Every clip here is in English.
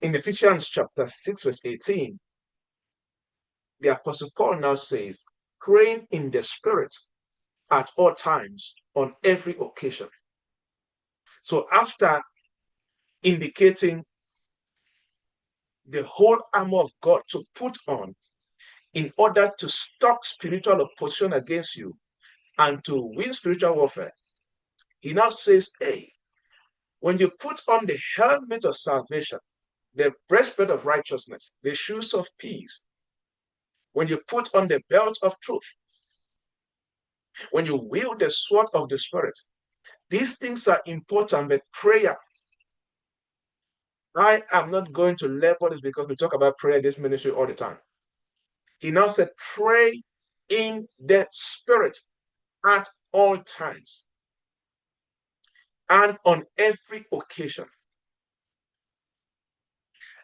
In Ephesians chapter 6, verse 18, the Apostle Paul now says, praying in the Spirit at all times, on every occasion. So after indicating the whole armor of God to put on in order to stop spiritual opposition against you and to win spiritual warfare, he now says, hey, when you put on the helmet of salvation, the breastplate of righteousness, the shoes of peace, when you put on the belt of truth, when you wield the sword of the Spirit, these things are important, but prayer, I am not going to label this because we talk about prayer in this ministry all the time. He now said, pray in the Spirit at all times and on every occasion.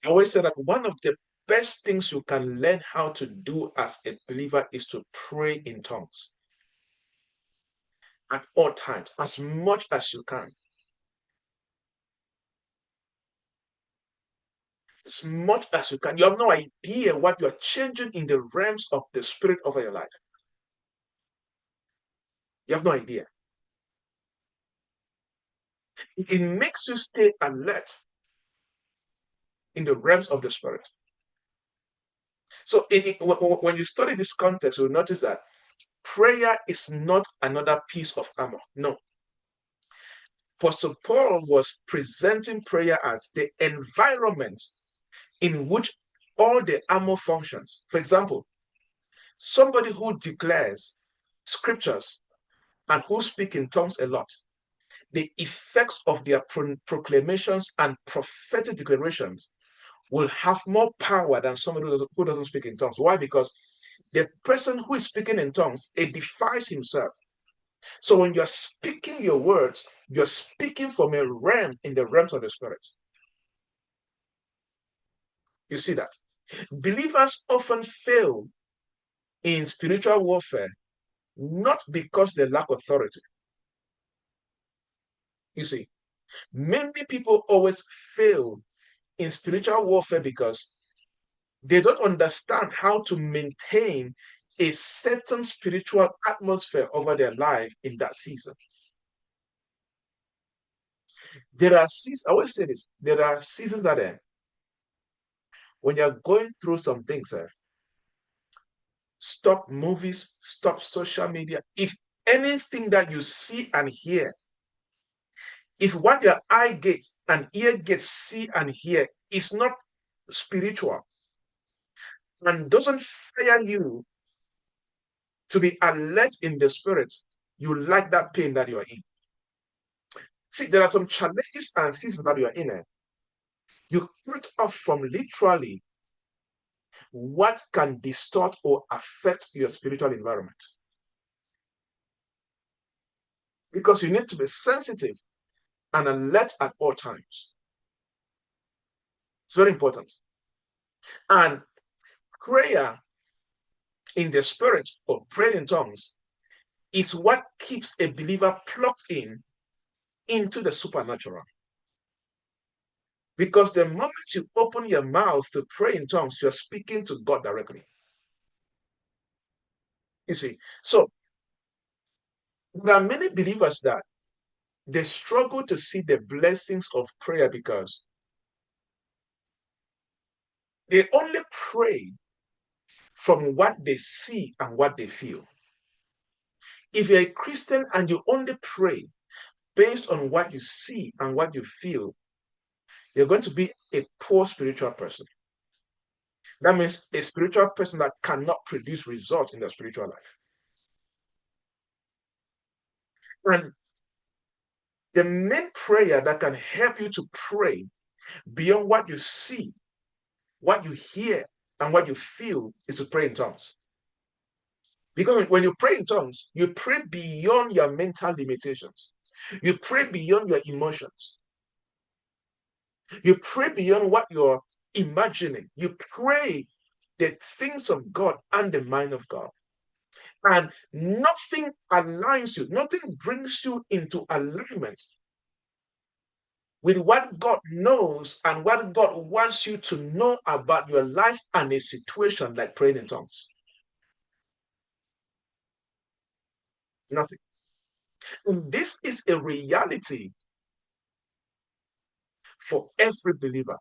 I always say that one of the best things you can learn how to do as a believer is to pray in tongues at all times, as much as you can. As much as you can. You have no idea what you are changing in the realms of the Spirit over your life. You have no idea. It makes you stay alert in the realms of the Spirit. So when you study this context, you'll notice that prayer is not another piece of armor. No. Apostle Paul was presenting prayer as the environment in which all the armor functions. For example, somebody who declares scriptures and who speak in tongues a lot, the effects of their proclamations and prophetic declarations will have more power than somebody who doesn't speak in tongues. Why? Because the person who is speaking in tongues edifies himself. So when you're speaking your words, you're speaking from a realm in the realms of the Spirit. You see that? Believers often fail in spiritual warfare not because they lack authority. You see, many people always fail in spiritual warfare because they don't understand how to maintain a certain spiritual atmosphere over their life in that season. There are seasons, I always say this, there are seasons that when you're going through some things, stop movies, stop social media. If anything that you see and hear, if what your eye gets and ear gets see and hear is not spiritual and doesn't fire you to be alert in the Spirit, you like that pain that you're in. See, there are some challenges and seasons that you're in. You cut off from literally what can distort or affect your spiritual environment. Because you need to be sensitive and alert at all times. It's very important. And prayer in the Spirit of praying in tongues is what keeps a believer plugged in into the supernatural. Because the moment you open your mouth to pray in tongues, you're speaking to God directly. You see, so there are many believers that they struggle to see the blessings of prayer because they only pray from what they see and what they feel. If you're a Christian and you only pray based on what you see and what you feel, you're going to be a poor spiritual person. That means a spiritual person that cannot produce results in their spiritual life. And the main prayer that can help you to pray beyond what you see, what you hear, and what you feel is to pray in tongues. Because when you pray in tongues, you pray beyond your mental limitations. You pray beyond your emotions. You pray beyond what you're imagining. You pray the things of God and the mind of God. And nothing aligns you, nothing brings you into alignment with what God knows and what God wants you to know about your life and a situation like praying in tongues? Nothing. And this is a reality for every believer.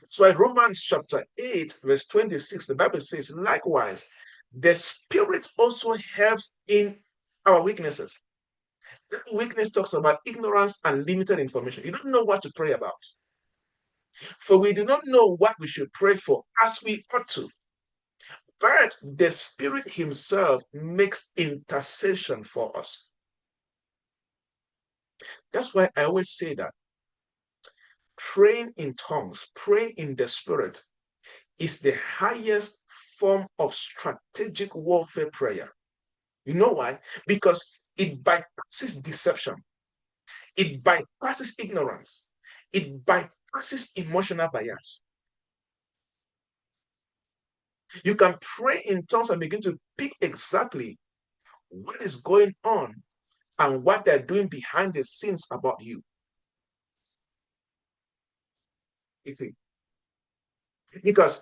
So in Romans chapter 8, verse 26, the Bible says, likewise, the Spirit also helps in our weaknesses. That weakness talks about ignorance and limited information. You don't know what to pray about. For we do not know what we should pray for as we ought to. But the Spirit Himself makes intercession for us. That's why I always say that praying in tongues, praying in the Spirit, is the highest form of strategic warfare prayer. You know why? Because it bypasses deception, it bypasses ignorance, it bypasses emotional bias. You can pray in tongues and begin to pick exactly what is going on and what they're doing behind the scenes about you. You see, because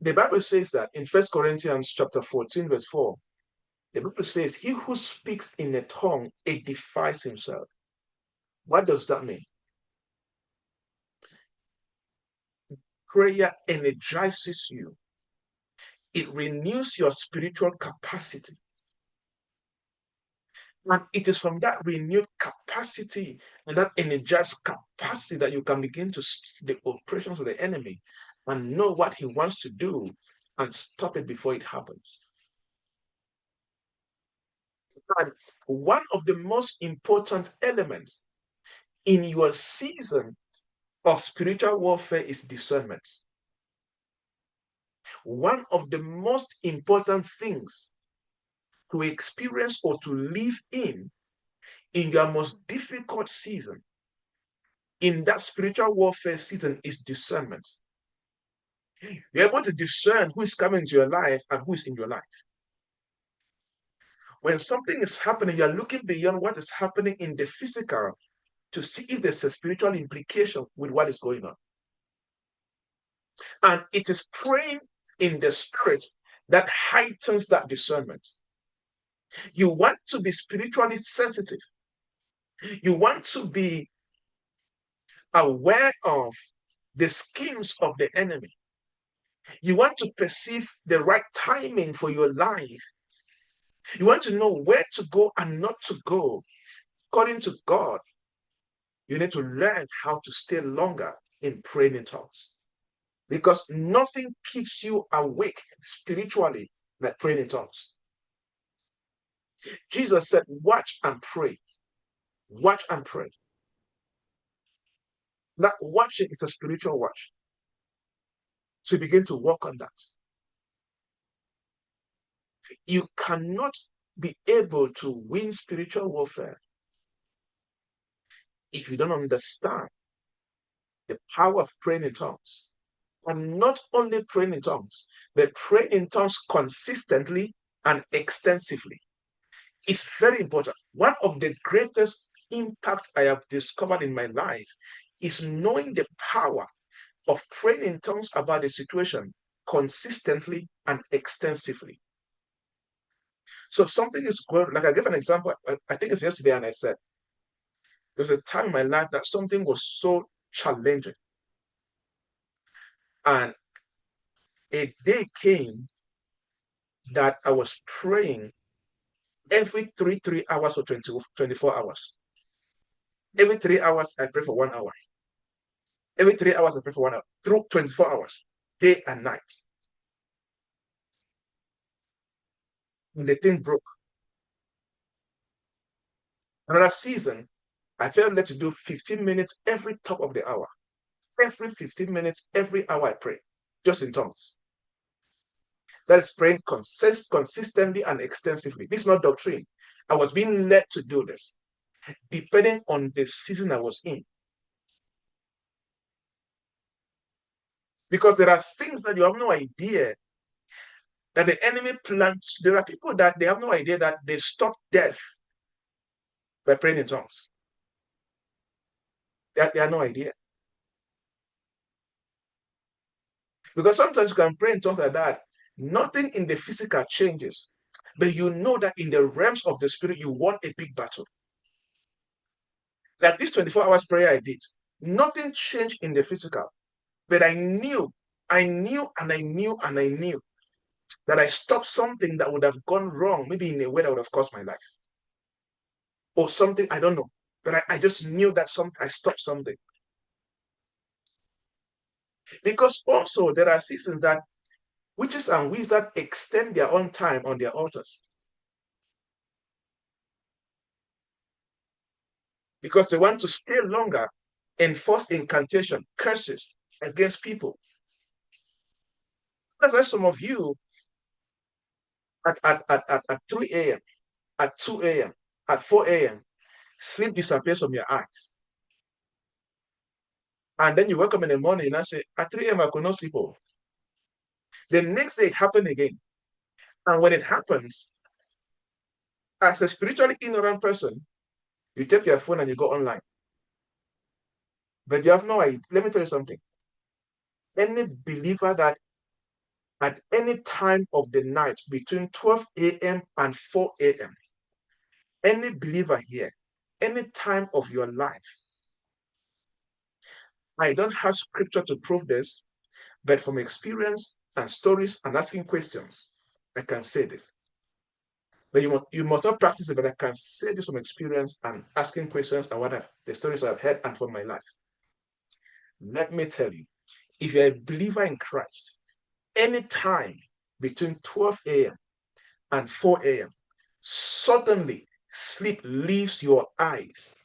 the Bible says that in 1 Corinthians chapter 14, verse 4, the Bible says, he who speaks in a tongue edifies himself. What does that mean? Prayer energizes you. It renews your spiritual capacity. And it is from that renewed capacity and that energized capacity that you can begin to see the operations of the enemy and know what he wants to do and stop it before it happens. And one of the most important elements in your season of spiritual warfare is discernment. One of the most important things to experience or to live in your most difficult season, in that spiritual warfare season, is discernment. You're able to discern who is coming into your life and who is in your life. When something is happening, you're looking beyond what is happening in the physical to see if there's a spiritual implication with what is going on. And it is praying in the spirit that heightens that discernment. You want to be spiritually sensitive. You want to be aware of the schemes of the enemy. You want to perceive the right timing for your life. You want to know where to go and not to go. According to God, you need to learn how to stay longer in praying in tongues. Because nothing keeps you awake spiritually like praying in tongues. Jesus said, watch and pray. Watch and pray. That watching is a spiritual watch. So begin to work on that. You cannot be able to win spiritual warfare if you don't understand the power of praying in tongues. And not only praying in tongues, but praying in tongues consistently and extensively. It's very important. One of the greatest impact I have discovered in my life is knowing the power of praying in tongues about the situation consistently and extensively. So something is going, like I gave an example, I think it's yesterday, and I said, there's a time in my life that something was so challenging. And a day came that I was praying every 3 hours or 24 hours. Every 3 hours, I pray for 1 hour. Every 3 hours, I pray for 1 hour. Through 24 hours, day and night. And the thing broke. Another season, I felt led to do 15 minutes every top of the hour. Every 15 minutes, every hour I pray, just in tongues. That is praying consistently and extensively. This is not doctrine. I was being led to do this, depending on the season I was in. Because there are things that you have no idea that the enemy plants. There are people that they have no idea that they stop death by praying in tongues. They have no idea. Because sometimes you can pray in tongues like that. Nothing in the physical changes, but you know that in the realms of the spirit, you won a big battle. Like this 24 hours prayer I did, nothing changed in the physical, but I knew, and I knew, and I knew that I stopped something that would have gone wrong, maybe in a way that would have cost my life, or something, I don't know. But I just knew that I stopped something. Because also there are seasons that witches and wizards extend their own time on their altars because they want to stay longer, enforce incantation, curses against people. That's why some of you at 3 a.m., at 2 a.m., at 4 a.m., sleep disappears from your eyes. And then you wake up in the morning and I say, at 3 a.m., I could not sleep over. The next day it happened again. And when it happens, as a spiritually ignorant person, you take your phone and you go online. But you have no idea. Let me tell you something. Any believer that at any time of the night between 12 a.m. and 4 a.m., any believer here, any time of your life, I don't have scripture to prove this, but from experience and stories and asking questions, I can say this. But you must not practice it, but I can say this from experience and asking questions and whatever, the stories I've heard and from my life. Let me tell you, if you're a believer in Christ, any time between 12 a.m. and 4 a.m., suddenly sleep leaves your eyes.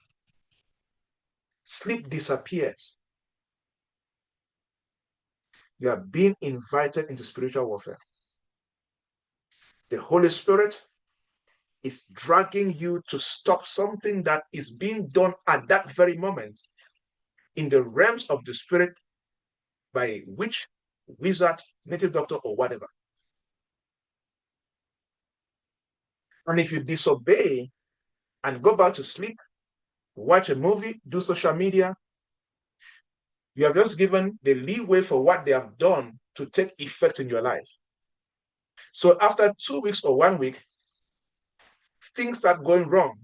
Sleep disappears. You are being invited into spiritual warfare. The Holy Spirit is dragging you to stop something that is being done at that very moment in the realms of the spirit by witch, wizard, native doctor, or whatever. And if you disobey and go back to sleep, watch a movie, do social media, you have just given the leeway for what they have done to take effect in your life. So after 2 weeks or 1 week, things start going wrong.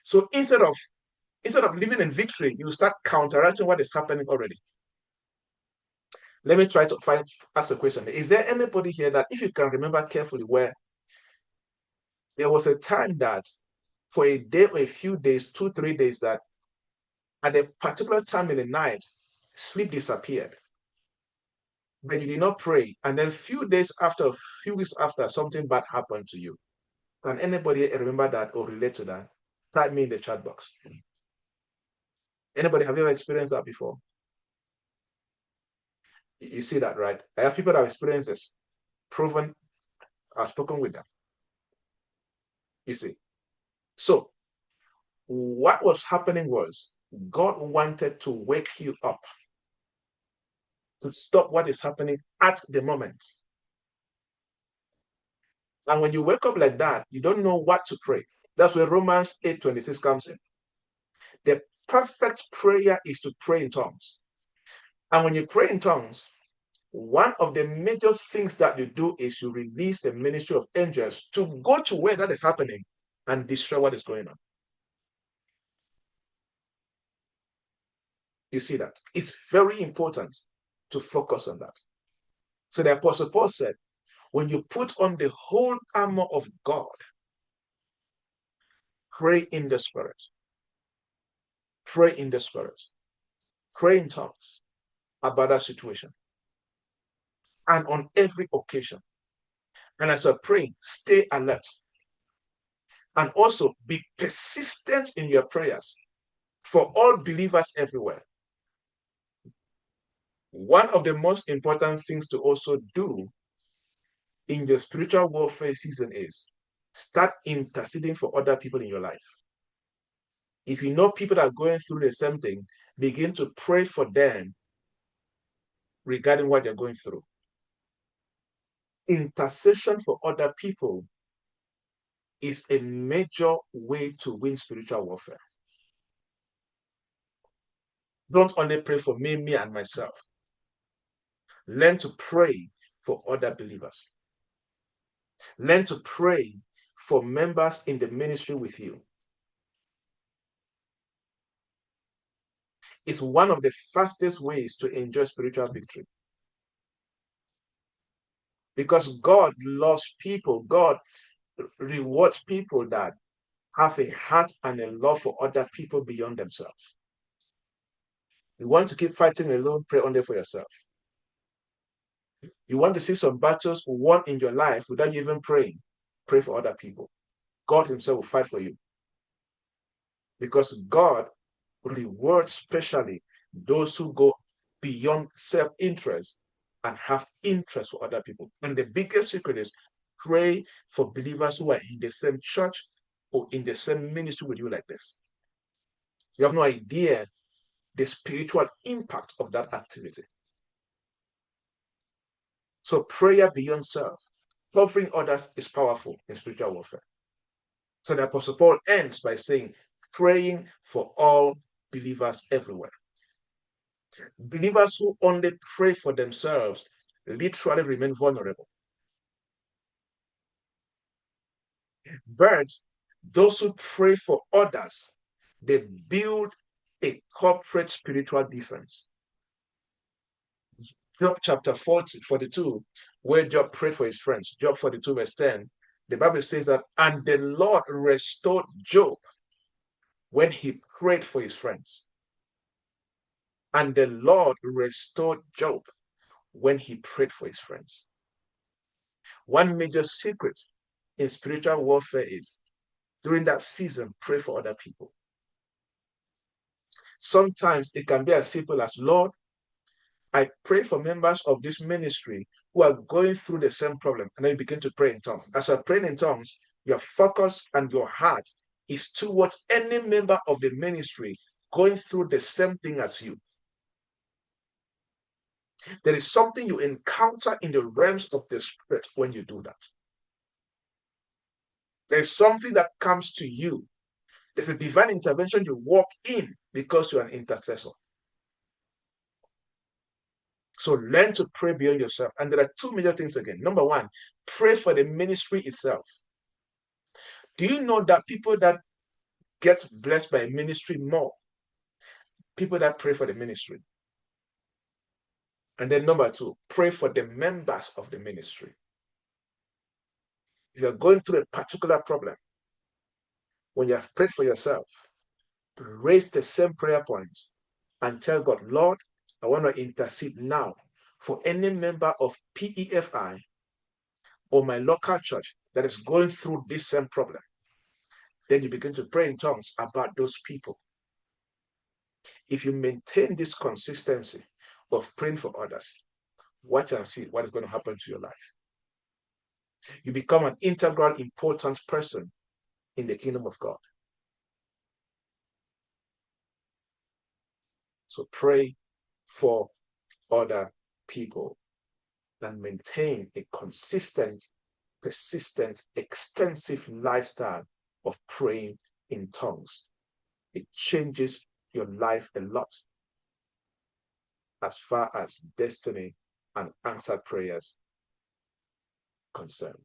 So instead of living in victory, you start counteracting what is happening already. Let me try to ask a question. Is there anybody here that, if you can remember carefully, where there was a time that for a day or a few days, 2, 3 days, that at a particular time in the night, sleep disappeared, but you did not pray, and then a few weeks after, something bad happened to you? Can anybody remember that or relate to that? Type me in the chat box. Anybody, have you ever experienced that before? You see that, right? I have people that have experienced this, proven, I've spoken with them. You see. So what was happening was God wanted to wake you up to stop what is happening at the moment. And when you wake up like that, you don't know what to pray. That's where Romans 8:26 comes in. The perfect prayer is to pray in tongues. And when you pray in tongues, one of the major things that you do is you release the ministry of angels to go to where that is happening and destroy what is going on. You see that? It's very important to focus on that. So the Apostle Paul said, when you put on the whole armor of God, pray in the Spirit. Pray in the Spirit. Pray in tongues about that situation. And on every occasion. And as you're praying, stay alert. And also be persistent in your prayers for all believers everywhere. One of the most important things to also do in your spiritual warfare season is start interceding for other people in your life. If you know people that are going through the same thing, begin to pray for them regarding what they're going through. Intercession for other people is a major way to win spiritual warfare. Don't only pray for me and myself. Learn to pray for other believers. Learn to pray for members in the ministry with you. It's one of the fastest ways to enjoy spiritual victory. Because God loves people. God rewards people that have a heart and a love for other people beyond themselves. You want to keep fighting alone, pray only for yourself. You want to see some battles won in your life without you even praying, pray for other people. God himself will fight for you. Because God rewards specially those who go beyond self-interest and have interest for other people. And the biggest secret is pray for believers who are in the same church or in the same ministry with you like this. You have no idea the spiritual impact of that activity. So prayer beyond self, covering others is powerful in spiritual warfare. So the Apostle Paul ends by saying, praying for all believers everywhere. Believers who only pray for themselves literally remain vulnerable. But those who pray for others, they build a corporate spiritual defense. Job chapter 42, where Job prayed for his friends, Job 42 verse 10, the Bible says that, and the Lord restored Job when he prayed for his friends. And the Lord restored Job when he prayed for his friends. One major secret in spiritual warfare is during that season, pray for other people. Sometimes it can be as simple as, Lord, I pray for members of this ministry who are going through the same problem. And then you begin to pray in tongues. As you're praying in tongues, your focus and your heart is towards any member of the ministry going through the same thing as you. There is something you encounter in the realms of the spirit when you do that. There's something that comes to you. There's a divine intervention you walk in because you're an intercessor. So learn to pray beyond yourself. And there are two major things again. Number one, pray for the ministry itself. Do you know that people that get blessed by a ministry more, people that pray for the ministry? And then number two, pray for the members of the ministry. If you're going through a particular problem, when you have prayed for yourself, raise the same prayer point and tell God, Lord, I want to intercede now for any member of PEFI or my local church that is going through this same problem. Then you begin to pray in tongues about those people. If you maintain this consistency of praying for others, watch and see what is going to happen to your life. You become an integral, important person in the kingdom of God. So pray for other people and maintain a consistent, persistent, extensive lifestyle of praying in tongues. It changes your life a lot as far as destiny and answered prayers concerned.